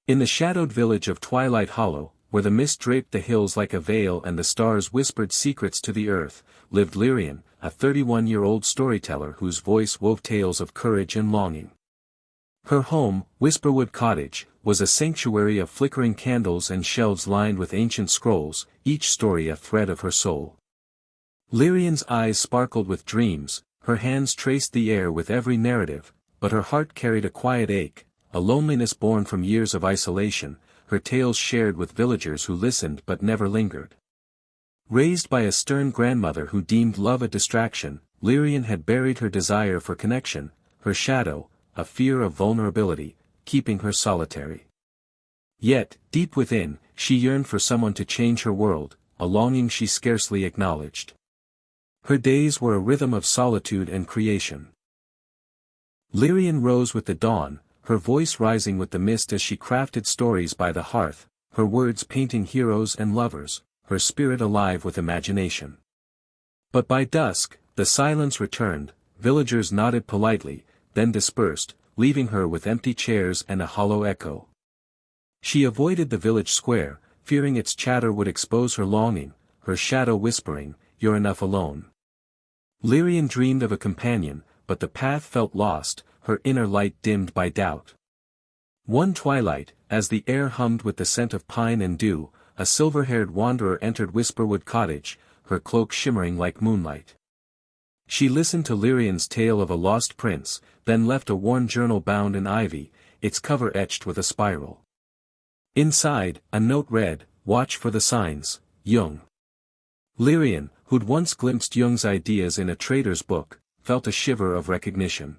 In the shadowed village of Twilight Hollow, where the mist draped the hills like a veil and the stars whispered secrets to the earth, lived Lirien, a 31-year-old storyteller whose voice wove tales of courage and longing. Her home, Whisperwood Cottage, was a sanctuary of flickering candles and shelves lined with ancient scrolls, each story a thread of her soul. Lirien's eyes sparkled with dreams, her hands traced the air with every narrative, but her heart carried a quiet ache, a loneliness born from years of isolation, her tales shared with villagers who listened but never lingered. Raised by a stern grandmother who deemed love a distraction, Lirien had buried her desire for connection, her shadow, a fear of vulnerability, keeping her solitary. Yet, deep within, she yearned for someone to change her world, a longing she scarcely acknowledged. Her days were a rhythm of solitude and creation. Lirien rose with the dawn, her voice rising with the mist as she crafted stories by the hearth, her words painting heroes and lovers, her spirit alive with imagination. But by dusk, the silence returned, villagers nodded politely, then dispersed, leaving her with empty chairs and a hollow echo. She avoided the village square, fearing its chatter would expose her longing, her shadow whispering, "You're enough alone." Lirien dreamed of a companion, but the path felt lost, her inner light dimmed by doubt. One twilight, as the air hummed with the scent of pine and dew, a silver-haired wanderer entered Whisperwood Cottage, her cloak shimmering like moonlight. She listened to Lirien's tale of a lost prince, then left a worn journal bound in ivy, its cover etched with a spiral. Inside, a note read, "Watch for the signs, Jung." Lirien, who'd once glimpsed Jung's ideas in a trader's book, felt a shiver of recognition.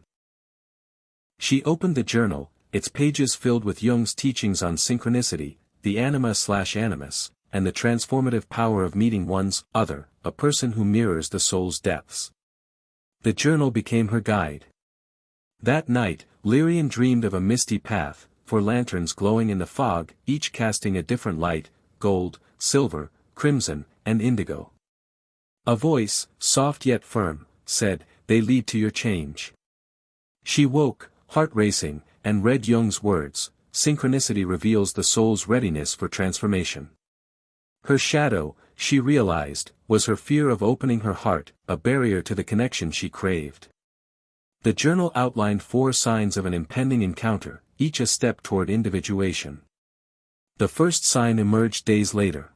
She opened the journal, its pages filled with Jung's teachings on synchronicity, the anima/animus, and the transformative power of meeting one's other, a person who mirrors the soul's depths. The journal became her guide. That night, Lirien dreamed of a misty path, four lanterns glowing in the fog, each casting a different light, gold, silver, crimson, and indigo. A voice, soft yet firm, said, "They lead to your change." She woke, heart racing, and read Jung's words, "Synchronicity reveals the soul's readiness for transformation." Her shadow, she realized, was her fear of opening her heart, a barrier to the connection she craved. The journal outlined 4 signs of an impending encounter, each a step toward individuation. The first sign emerged days later.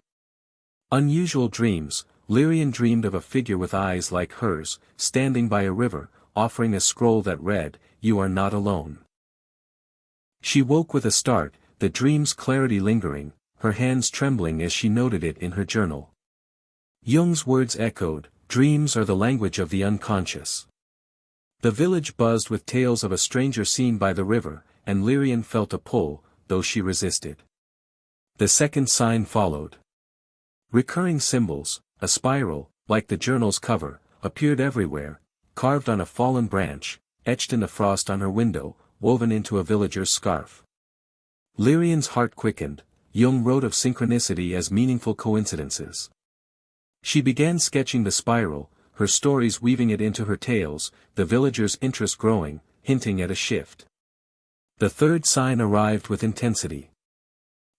Unusual dreams. Lirien dreamed of a figure with eyes like hers, standing by a river, offering a scroll that read, "You are not alone." She woke with a start, the dream's clarity lingering, her hands trembling as she noted it in her journal. Jung's words echoed, "Dreams are the language of the unconscious." The village buzzed with tales of a stranger seen by the river, and Lirien felt a pull, though she resisted. The second sign followed. Recurring symbols, a spiral, like the journal's cover, appeared everywhere, carved on a fallen branch, etched in the frost on her window, woven into a villager's scarf. Lirien's heart quickened. Jung wrote of synchronicity as meaningful coincidences. She began sketching the spiral, her stories weaving it into her tales, the villagers' interest growing, hinting at a shift. The third sign arrived with intensity.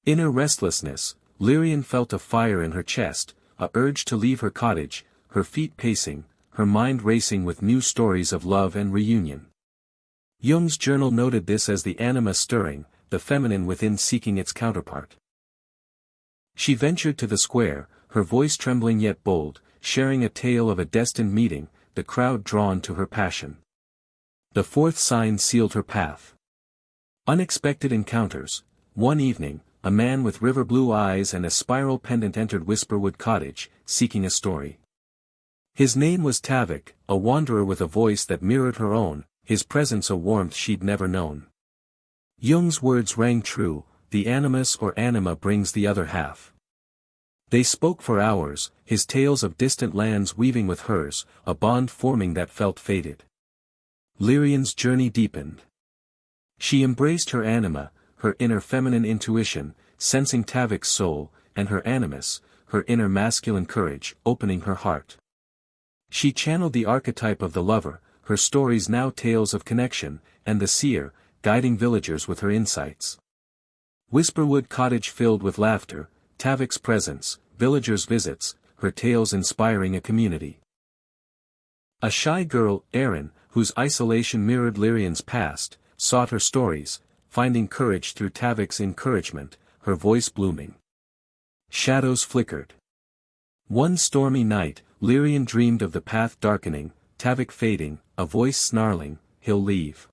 Inner restlessness. Lirien felt a fire in her chest, a urge to leave her cottage, her feet pacing, her mind racing with new stories of love and reunion. Jung's journal noted this as the anima stirring, the feminine within seeking its counterpart. She ventured to the square, her voice trembling yet bold, sharing a tale of a destined meeting, the crowd drawn to her passion. The fourth sign sealed her path. Unexpected encounters. One evening, a man with river blue eyes and a spiral pendant entered Whisperwood Cottage, seeking a story. His name was Tavik, a wanderer with a voice that mirrored her own, his presence a warmth she'd never known. Jung's words rang true, the animus or anima brings the other half. They spoke for hours, his tales of distant lands weaving with hers, a bond forming that felt fated. Lirien's journey deepened. She embraced her anima, her inner feminine intuition, sensing Tavik's soul, and her animus, her inner masculine courage, opening her heart. She channeled the archetype of the lover, her stories now tales of connection, and the seer, guiding villagers with her insights. Whisperwood Cottage filled with laughter, Tavik's presence, villagers' visits, her tales inspiring a community. A shy girl, Eryn, whose isolation mirrored Lirien's past, sought her stories, finding courage through Tavik's encouragement, her voice blooming. Shadows flickered. One stormy night, Lirien dreamed of the path darkening, Tavik fading, a voice snarling, "He'll leave."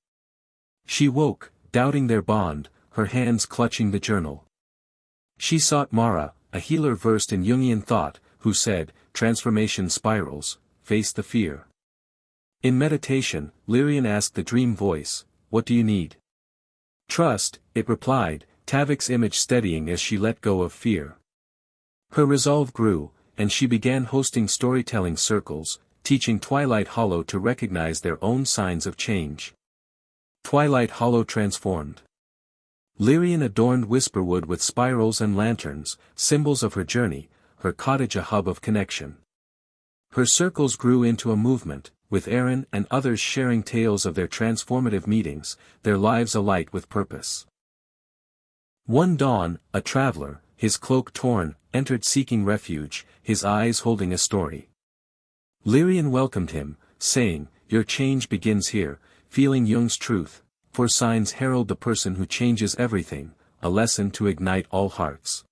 She woke, doubting their bond, her hands clutching the journal. She sought Mara, a healer versed in Jungian thought, who said, "Transformation spirals, face the fear." In meditation, Lirien asked the dream voice, "What do you need?" "Trust," it replied, Tavik's image steadying as she let go of fear. Her resolve grew, and she began hosting storytelling circles, teaching Twilight Hollow to recognize their own signs of change. Twilight Hollow transformed. Lirien adorned Whisperwood with spirals and lanterns, symbols of her journey, her cottage a hub of connection. Her circles grew into a movement, with Eryn and others sharing tales of their transformative meetings, their lives alight with purpose. One dawn, a traveler, his cloak torn, entered seeking refuge, his eyes holding a story. Lirien welcomed him, saying, "Your change begins here," feeling Jung's truth, "For signs herald the person who changes everything, a lesson to ignite all hearts."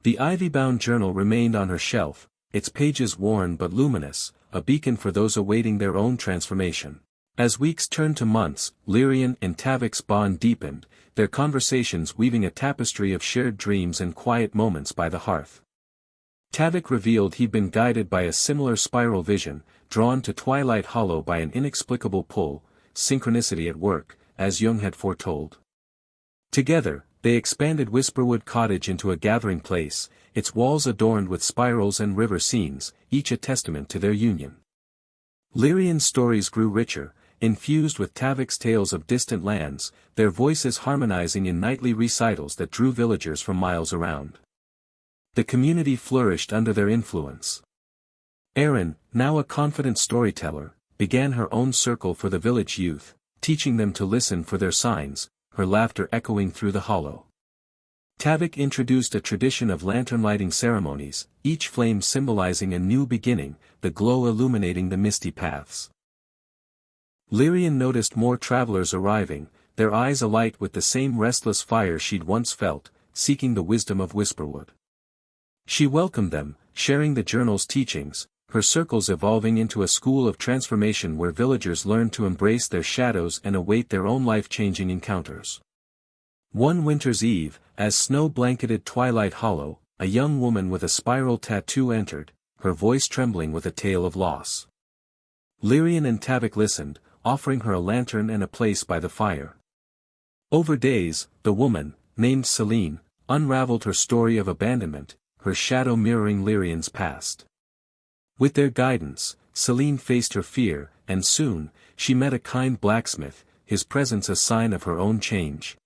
The ivy-bound journal remained on her shelf, its pages worn but luminous, a beacon for those awaiting their own transformation. As weeks turned to months, Lirien and Tavik's bond deepened, their conversations weaving a tapestry of shared dreams and quiet moments by the hearth. Tavik revealed he'd been guided by a similar spiral vision, drawn to Twilight Hollow by an inexplicable pull, synchronicity at work, as Jung had foretold. Together, they expanded Whisperwood Cottage into a gathering place, its walls adorned with spirals and river scenes, each a testament to their union. Lirien's stories grew richer, infused with Tavik's tales of distant lands, their voices harmonizing in nightly recitals that drew villagers from miles around. The community flourished under their influence. Eryn, now a confident storyteller, began her own circle for the village youth, teaching them to listen for their signs, her laughter echoing through the hollow. Tavik introduced a tradition of lantern-lighting ceremonies, each flame symbolizing a new beginning, the glow illuminating the misty paths. Lirien noticed more travelers arriving, their eyes alight with the same restless fire she'd once felt, seeking the wisdom of Whisperwood. She welcomed them, sharing the journal's teachings, her circles evolving into a school of transformation where villagers learned to embrace their shadows and await their own life-changing encounters. One winter's eve, as snow blanketed Twilight Hollow, a young woman with a spiral tattoo entered, her voice trembling with a tale of loss. Lirien and Tavik listened, offering her a lantern and a place by the fire. Over days, the woman, named Selene, unraveled her story of abandonment, her shadow mirroring Lirien's past. With their guidance, Selene faced her fear, and soon, she met a kind blacksmith, his presence a sign of her own change.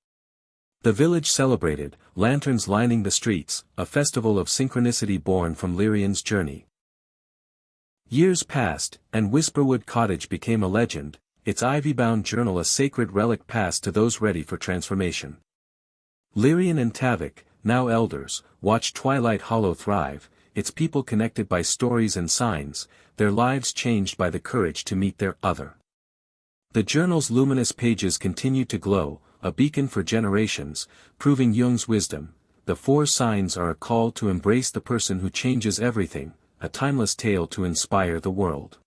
The village celebrated, lanterns lining the streets, a festival of synchronicity born from Lirien's journey. Years passed, and Whisperwood Cottage became a legend, its ivy-bound journal a sacred relic passed to those ready for transformation. Lirien and Tavik, now elders, watched Twilight Hollow thrive, its people connected by stories and signs, their lives changed by the courage to meet their other. The journal's luminous pages continued to glow, a beacon for generations, proving Jung's wisdom. The four signs are a call to embrace the person who changes everything, a timeless tale to inspire the world.